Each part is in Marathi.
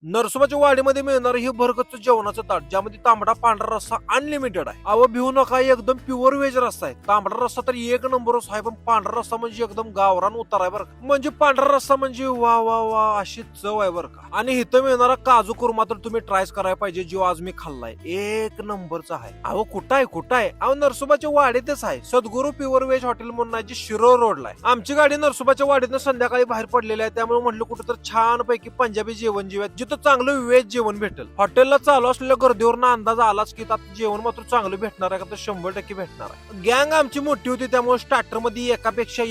नरसोबाच्या वाडीमध्ये मिळणार हे भरगच्च जेवणाचं ताट ज्यामध्ये तांबडा पांढरा रस्सा अनलिमिटेड आहे. अहो भिवू नका, एकदम प्युअर व्हेज रस्सा आहे. तांबडा रस्सा तर एक नंबरच आहे, पण पांढरा रस्सा म्हणजे एकदम गावरान उतार आहे बरं का. म्हणजे पांढरा रस्सा म्हणजे वा वा वा अशी चव आहे बरं का. आणि इथं मिळणारा काजू कुर्मा तर तुम्ही ट्रायच करायला पाहिजे, जो आज मी खाल्लाय एक नंबरचा आहे. अहो कुठं आहे अहो नरसोबाच्या वाडीतच आहे. सद्गुरू प्युअर व्हेज हॉटेल म्हणून आहे, जे शिरोळ रोडला आहे. आमची गाडी नरसोबाच्या वाडीतनं संध्याकाळी बाहेर पडलेली आहे, त्यामुळे म्हटलं कुठं तर छान पैकी पंजाबी जेवण जेवूयात, जिथं चांगलं व्हेज जेवण भेटेल. हॉटेलला चालू असलेल्या गर्दीवरून अंदाज आलाच की आता जेवण मात्र चांगलं भेटणार आहे का, तर 100% भेटणार आहे. गँग आमची मोठी होती, त्यामुळे स्टार्टर मध्ये एकापेक्षा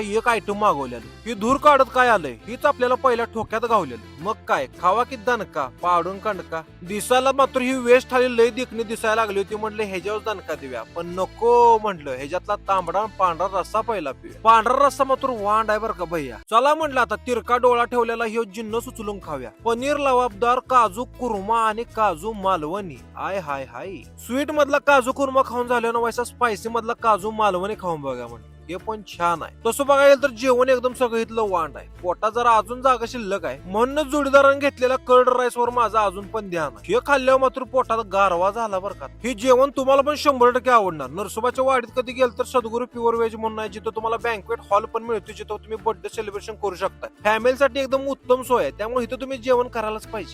एक आयटम मागवलेलं. ही धूर काढत काय आलंय हीच आपल्याला पहिल्या ठोक्यात गावलेलं. मग काय खावा की दणका पाडून कांडका. दिसायला मात्र ही वेस्ट थाळी लय देखणी दिसायला लागली होती. म्हटलं ह्याच्यावर दणका देऊया, पण नको म्हटलं, ह्याच्यातला तांबडा पांढरा रस्सा पहिला पिऊया. पांढरा रस्सा मात्र वांड आहे बरं का भैया. चला म्हटलं आता तिरका डोळा ठेवलेला ह्यो जिन्नस उचलून खाऊया. पनीर लवाबदार काजू कुर्मा आणि काजू Malvani. I high high. Sweet मधला काजू कुर्मा खाऊन झाल्यानं वैसा स्पायसी मधला काजू मालवणी खाऊन बघा म्हणलं, हे पण छान आहे. तसं बघायला तर जेवण एकदम सगळं इथलं वांड आहे. पोटात जरा अजून जागा शिल्लक आहे, म्हणून जोडीदाराने घेतलेला कर्ड राईस वर माझा अजून पण ध्यान आहे. हे खाल्ल्यावर मात्र पोटात गारवा झाला बरं का. हे जेवण तुम्हाला पण 100% आवडणार. नरसोबाच्या वाडीत कधी गेल तर सद्गुरू प्युअर व्हेज म्हणून आहे, जिथं तुम्हाला बँक्वेट हॉल पण मिळतो, जिथं तुम्ही बर्थडे सेलिब्रेशन करू शकता. फॅमिलीसाठी एकदम उत्तम सोय आहे, त्यामुळे इथं तुम्ही जेवण करायलाच पाहिजे.